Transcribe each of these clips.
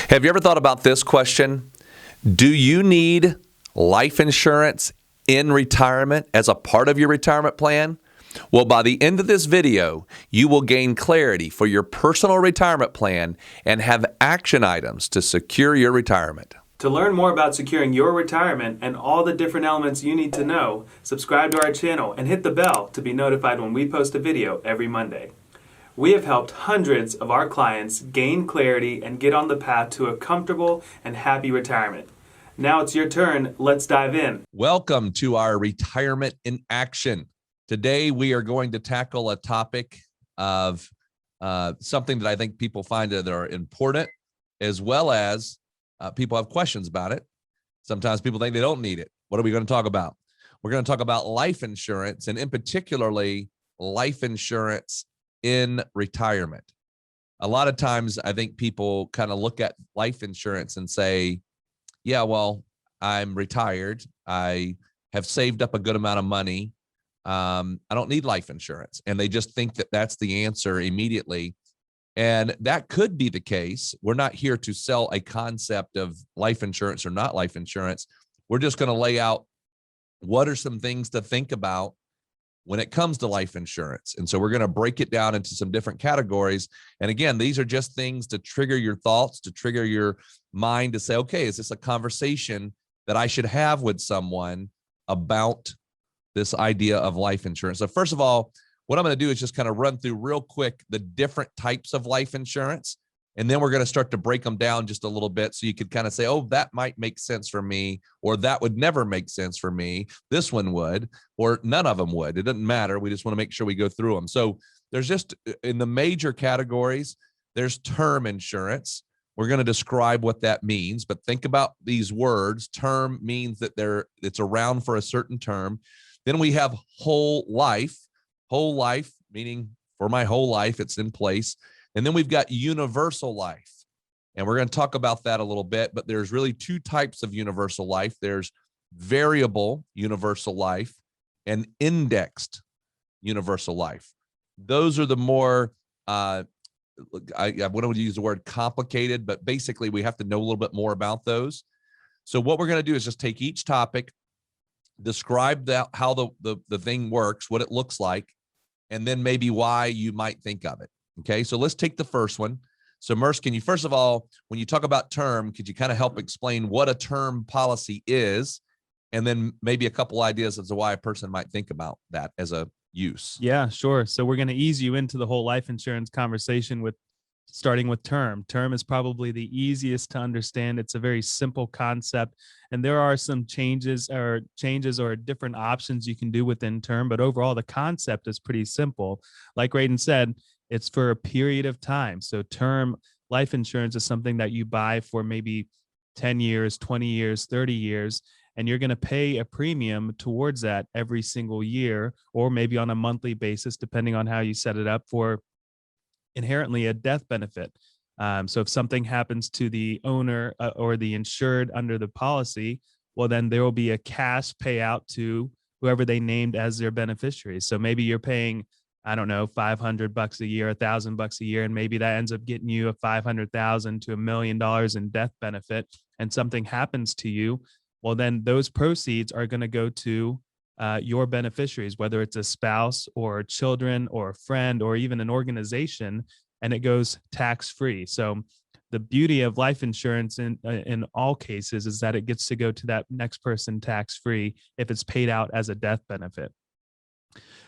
Have you ever thought about this question? Do you need life insurance in retirement as a part of your retirement plan? Well, by the end of this video, you will gain clarity for your personal retirement plan and have action items to secure your retirement. To learn more about securing your retirement and all the different elements you need to know, subscribe to our channel and hit the bell to be notified when we post a video every Monday. We have helped hundreds of our clients gain clarity and get on the path to a comfortable and happy retirement. Now it's your turn. Let's dive in. Welcome to our Retirement in Action. Today, we are going to tackle a topic of something that I think people find that are important, as well as people have questions about it. Sometimes people think they don't need it. What are we going to talk about? We're going to talk about life insurance, and in particularly life insurance in retirement. A lot of times I think people kind of look at life insurance and say, yeah, well, I'm retired. I have saved up a good amount of money. I don't need life insurance. And they just think that that's the answer immediately. And that could be the case. We're not here to sell a concept of life insurance or not life insurance. We're just going to lay out what are some things to think about when it comes to life insurance. And so we're going to break it down into some different categories. And again, these are just things to trigger your thoughts, to trigger your mind to say, okay, is this a conversation that I should have with someone about this idea of life insurance? So first of all, what I'm going to do is just kind of run through real quick the different types of life insurance. And then we're going to start to break them down just a little bit so you could kind of say, oh, that might make sense for me, or that would never make sense for me. This one would, or none of them would. It doesn't matter. We just want to make sure we go through them. So there's just in the major categories, there's term insurance. We're going to describe what that means, but think about these words. Term means that it's around for a certain term. Then we have whole life meaning for my whole life, it's in place. And then we've got universal life. And we're going to talk about that a little bit, but there's really two types of universal life. There's variable universal life and indexed universal life. Those are the more, I wouldn't use the word complicated, but basically we have to know a little bit more about those. So what we're going to do is just take each topic, describe how the thing works, what it looks like, and then maybe why you might think of it. Okay, so let's take the first one. So Merce, can you, first of all, when you talk about term, could you kind of help explain what a term policy is? And then maybe a couple ideas as to why a person might think about that as a use. Yeah, sure. So we're going to ease you into the whole life insurance conversation with starting with term. Term is probably the easiest to understand. It's a very simple concept, and there are some changes or different options you can do within term, but overall the concept is pretty simple. Like Raiden said, it's for a period of time. So term life insurance is something that you buy for maybe 10 years, 20 years, 30 years, and you're going to pay a premium towards that every single year, or maybe on a monthly basis, depending on how you set it up, for inherently a death benefit. So if something happens to the owner or the insured under the policy, well, then there will be a cash payout to whoever they named as their beneficiary. So maybe you're paying, I don't know, $500 a year, $1,000 a year, and maybe that ends up getting you a $500,000 to $1 million in death benefit, and something happens to you. Well, then those proceeds are going to go to your beneficiaries, whether it's a spouse or children or a friend or even an organization, and it goes tax-free. So the beauty of life insurance in all cases is that it gets to go to that next person tax-free if it's paid out as a death benefit.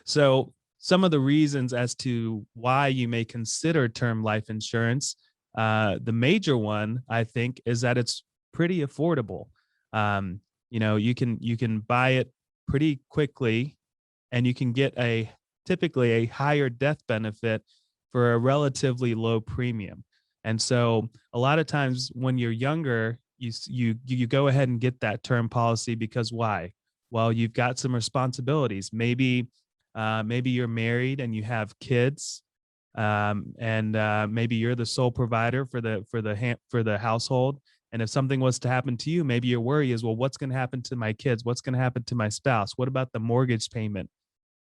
So some of the reasons as to why you may consider term life insurance, the major one, I think, is that it's pretty affordable. You can buy it pretty quickly, and you can get typically a higher death benefit for a relatively low premium. And so a lot of times when you're younger, you go ahead and get that term policy because why? Well, you've got some responsibilities. Maybe you're married and you have kids, and maybe you're the sole provider for the household. And if something was to happen to you, maybe your worry is, well, what's going to happen to my kids? What's going to happen to my spouse? What about the mortgage payment?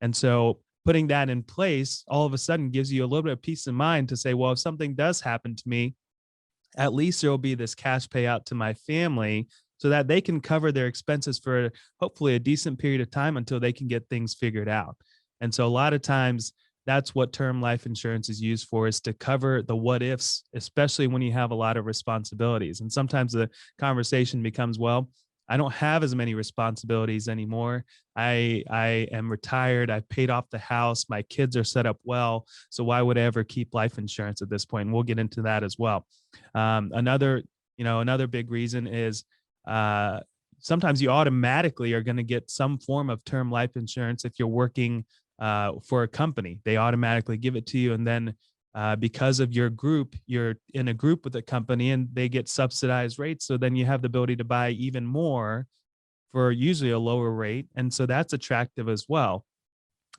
And so putting that in place all of a sudden gives you a little bit of peace of mind to say, well, if something does happen to me, at least there will be this cash payout to my family so that they can cover their expenses for hopefully a decent period of time until they can get things figured out. And so a lot of times that's what term life insurance is used for, is to cover the what ifs, especially when you have a lot of responsibilities. And sometimes the conversation becomes, well, I don't have as many responsibilities anymore. I am retired. I've paid off the house. My kids are set up well. So why would I ever keep life insurance at this point? And we'll get into that as well. Another big reason is sometimes you automatically are going to get some form of term life insurance if you're working for a company. They automatically give it to you, and then because of your group, you're in a group with a company and they get subsidized rates. So then you have the ability to buy even more for usually a lower rate. And so that's attractive as well.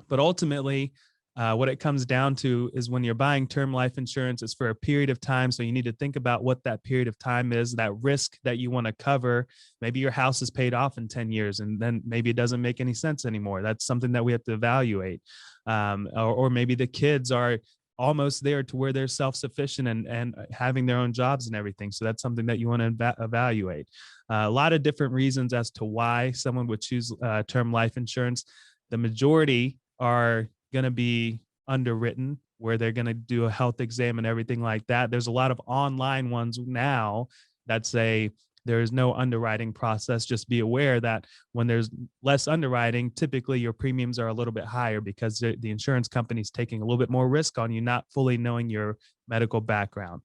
But ultimately, what it comes down to is when you're buying term life insurance, it's for a period of time. So you need to think about what that period of time is, that risk that you want to cover. Maybe your house is paid off in 10 years and then maybe it doesn't make any sense anymore. That's something that we have to evaluate. Or maybe the kids are almost there to where they're self-sufficient and having their own jobs and everything. So that's something that you want to evaluate. A lot of different reasons as to why someone would choose term life insurance. The majority are going to be underwritten, where they're going to do a health exam and everything like that. There's a lot of online ones now that say there is no underwriting process. Just be aware that when there's less underwriting, typically your premiums are a little bit higher because the insurance company is taking a little bit more risk on you, not fully knowing your medical background.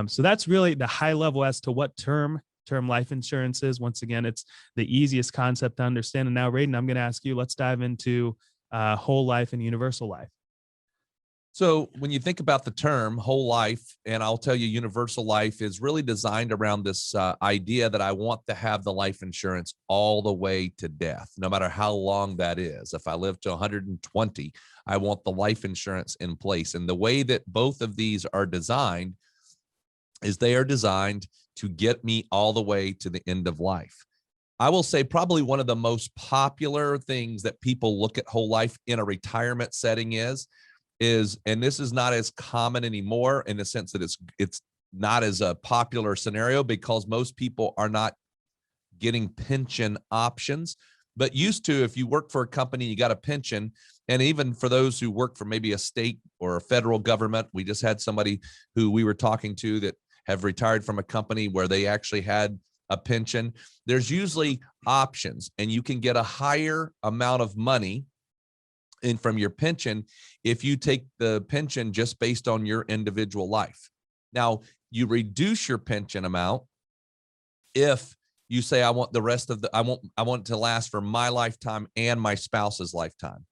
So that's really the high level as to what term life insurance is. Once again, it's the easiest concept to understand. And now, Raiden, I'm going to ask you, let's dive into whole life and universal life. So when you think about the term whole life, and I'll tell you, universal life is really designed around this idea that I want to have the life insurance all the way to death, no matter how long that is. If I live to 120, I want the life insurance in place. And the way that both of these are designed is they are designed to get me all the way to the end of life. I will say probably one of the most popular things that people look at whole life in a retirement setting is, and this is not as common anymore in the sense that it's not as a popular scenario because most people are not getting pension options. But used to, if you work for a company, you got a pension. And even for those who work for maybe a state or a federal government, we just had somebody who we were talking to that have retired from a company where they actually had a pension. There's usually options, and you can get a higher amount of money in from your pension if you take the pension just based on your individual life. Now, you reduce your pension amount if you say, I want the rest of I want it to last for my lifetime and my spouse's lifetime.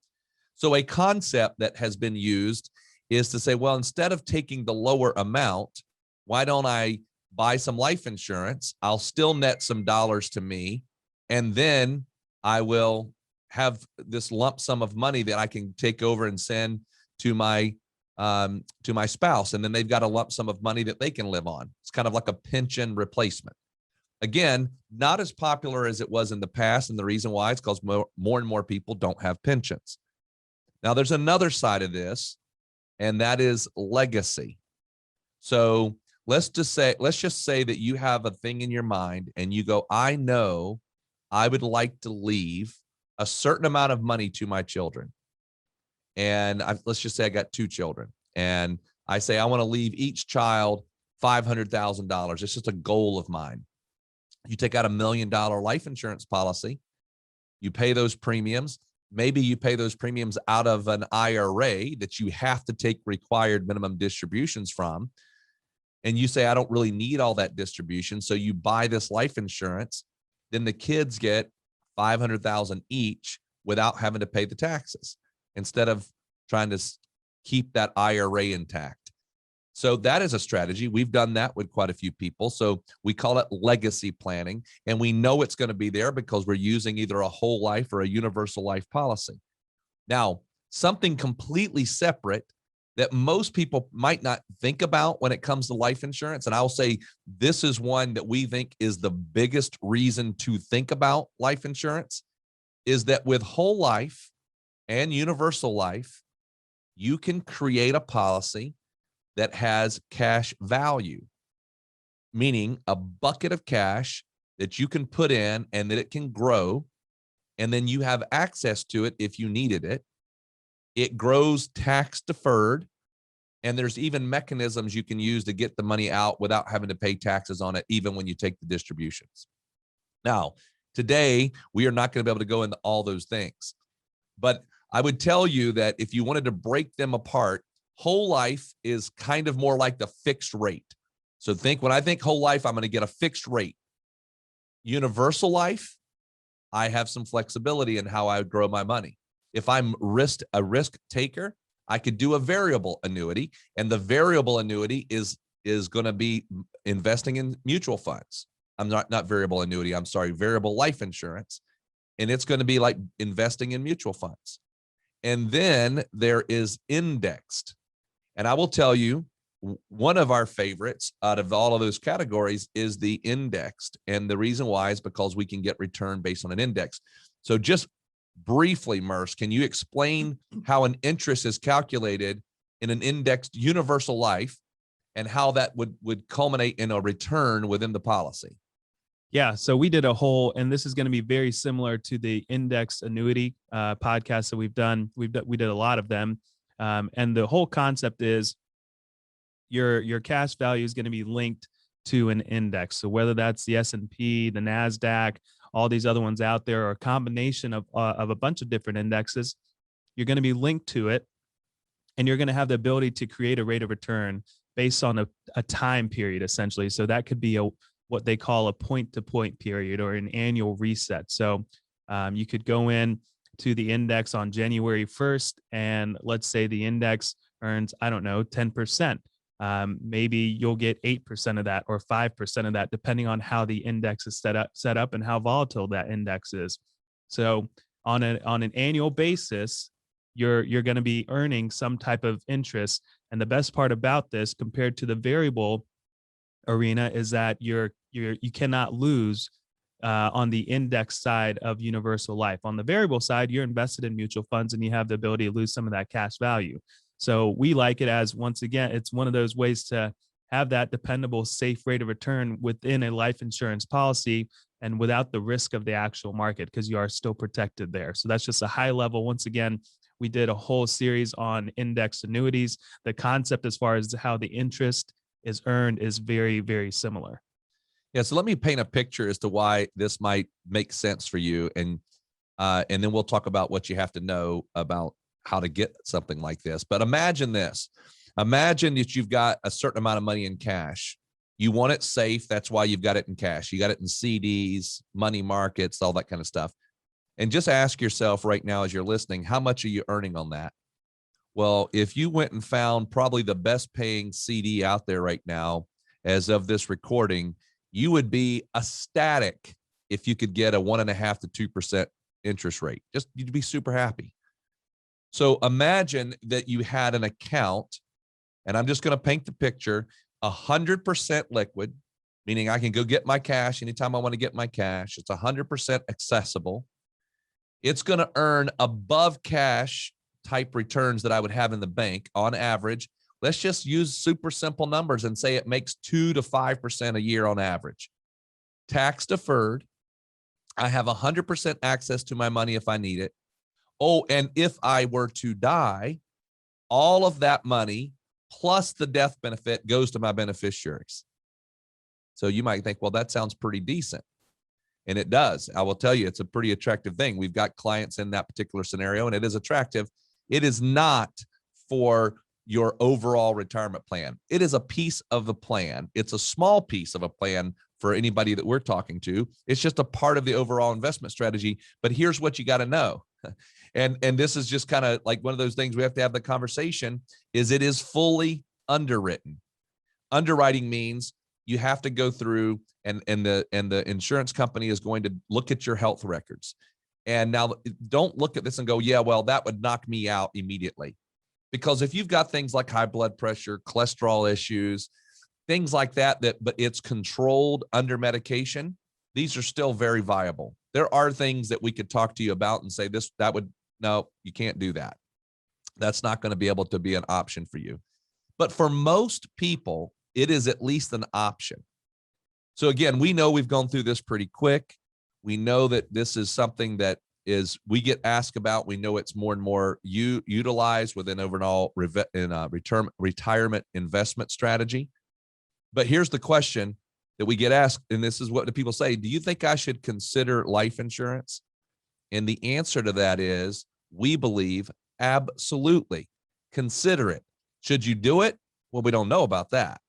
So a concept that has been used is to say, well, instead of taking the lower amount, why don't I buy some life insurance? I'll still net some dollars to me, and then I will have this lump sum of money that I can take over and send to my spouse. And then they've got a lump sum of money that they can live on. It's kind of like a pension replacement. Again, not as popular as it was in the past. And the reason why is because more and more people don't have pensions. Now there's another side of this, and that is legacy. So let's just say that you have a thing in your mind and you go, I know I would like to leave a certain amount of money to my children. And let's just say I got 2 children, and I say, I want to leave each child $500,000. It's just a goal of mine. You take out $1 million life insurance policy, you pay those premiums. Maybe you pay those premiums out of an IRA that you have to take required minimum distributions from. And you say, I don't really need all that distribution. So you buy this life insurance, then the kids get $500,000 each without having to pay the taxes, instead of trying to keep that IRA intact. So that is a strategy. We've done that with quite a few people. So we call it legacy planning, and we know it's going to be there because we're using either a whole life or a universal life policy. Now, something completely separate that most people might not think about when it comes to life insurance, and I'll say this is one that we think is the biggest reason to think about life insurance, is that with whole life and universal life, you can create a policy that has cash value. meaning a bucket of cash that you can put in and that it can grow. And then you have access to it if you needed it. It grows tax deferred. And there's even mechanisms you can use to get the money out without having to pay taxes on it, even when you take the distributions. Now, today, we are not going to be able to go into all those things. But I would tell you that if you wanted to break them apart, whole life is kind of more like the fixed rate. So when I think whole life, I'm going to get a fixed rate. Universal life, I have some flexibility in how I would grow my money. If I'm a risk taker, I could do a variable annuity, and the variable annuity is going to be investing in mutual funds. I'm not variable annuity. I'm sorry, variable life insurance. And it's going to be like investing in mutual funds. And then there is indexed. And I will tell you, one of our favorites out of all of those categories is the indexed. And the reason why is because we can get return based on an index. So just briefly, Merce, can you explain how an interest is calculated in an indexed universal life and how that would culminate in a return within the policy? Yeah, so we did a whole, and this is going to be very similar to the index annuity podcast that we've done. We did a lot of them, and the whole concept is your cash value is going to be linked to an index. So whether that's the S&P, the NASDAQ, all these other ones out there, or a combination of a bunch of different indexes, you're going to be linked to it, and you're going to have the ability to create a rate of return based on a time period, essentially. So that could be what they call a point-to-point period or an annual reset. So you could go in to the index on January 1st, and let's say the index earns, I don't know, 10%. Maybe you'll get 8% of that or 5% of that, depending on how the index is set up and how volatile that index is. So on an annual basis, you're going to be earning some type of interest. And the best part about this, compared to the variable arena, is that you cannot lose on the index side of universal life. On the variable side, you're invested in mutual funds and you have the ability to lose some of that cash value. So we like it as, once again, it's one of those ways to have that dependable, safe rate of return within a life insurance policy and without the risk of the actual market, because you are still protected there. So that's just a high level. Once again, we did a whole series on index annuities. The concept as far as how the interest is earned is very, very similar. Yeah. So let me paint a picture as to why this might make sense for you. And then we'll talk about what you have to know about how to get something like this. But imagine this. Imagine that you've got a certain amount of money in cash. You want it safe. That's why you've got it in cash. You got it in CDs, money markets, all that kind of stuff. And just ask yourself right now as you're listening, how much are you earning on that? Well, if you went and found probably the best paying CD out there right now, as of this recording, you would be ecstatic if you could get a 1.5% to 2% interest rate. Just, you'd be super happy. So imagine that you had an account, and I'm just going to paint the picture, 100% liquid, meaning I can go get my cash anytime I want to get my cash. It's 100% accessible. It's going to earn above cash type returns that I would have in the bank on average. Let's just use super simple numbers and say it makes 2 to 5% a year on average. Tax deferred. I have 100% access to my money if I need it. Oh, and if I were to die, all of that money plus the death benefit goes to my beneficiaries. So you might think, well, that sounds pretty decent. And it does. I will tell you, it's a pretty attractive thing. We've got clients in that particular scenario, and it is attractive. It is not for your overall retirement plan. It is a piece of the plan. It's a small piece of a plan for anybody that we're talking to. It's just a part of the overall investment strategy. But here's what you got to know. And this is just kind of like one of those things we have to have the conversation, is it is fully underwritten. Underwriting means you have to go through and the insurance company is going to look at your health records. And now don't look at this and go, yeah, well, that would knock me out immediately. Because if you've got things like high blood pressure, cholesterol issues, things like that, but it's controlled under medication, these are still very viable. There are things that we could talk to you about and say no, you can't do that. That's not going to be able to be an option for you. But for most people, it is at least an option. So again, we know we've gone through this pretty quick. We know that this is something that we get asked about. We know it's more and more utilized within overall retirement investment strategy. But here's the question that we get asked, and this is what the people say: do you think I should consider life insurance? And the answer to that is, we believe absolutely. Consider it. Should you do it? Well, we don't know about that.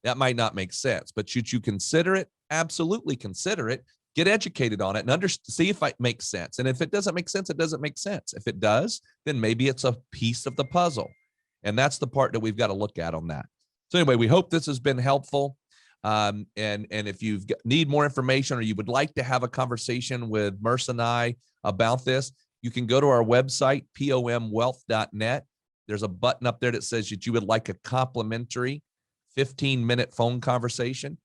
That might not make sense, but should you consider it? Absolutely consider it. Get educated on it and see if it makes sense. And if it doesn't make sense, it doesn't make sense. If it does, then maybe it's a piece of the puzzle. And that's the part that we've got to look at on that. So anyway, we hope this has been helpful. And if you need more information or you would like to have a conversation with Merce and I about this, you can go to our website, pomwealth.net. There's a button up there that says that you would like a complimentary 15-minute phone conversation.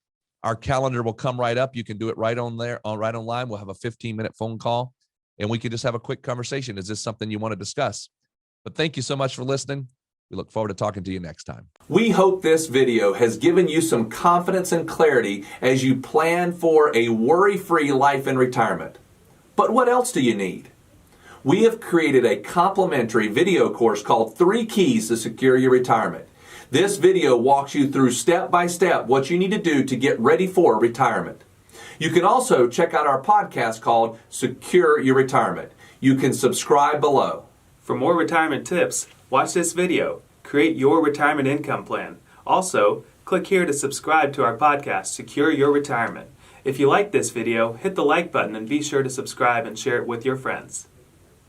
Our calendar will come right up. You can do it right on there, right online. We'll have a 15-minute phone call, and we can just have a quick conversation. Is this something you want to discuss? But thank you so much for listening. We look forward to talking to you next time. We hope this video has given you some confidence and clarity as you plan for a worry-free life in retirement. But what else do you need? We have created a complimentary video course called 3 Keys to Secure Your Retirement. This video walks you through step by step what you need to do to get ready for retirement. You can also check out our podcast called Secure Your Retirement. You can subscribe below. For more retirement tips, watch this video. Create your retirement income plan. Also, click here to subscribe to our podcast, Secure Your Retirement. If you like this video, hit the like button and be sure to subscribe and share it with your friends.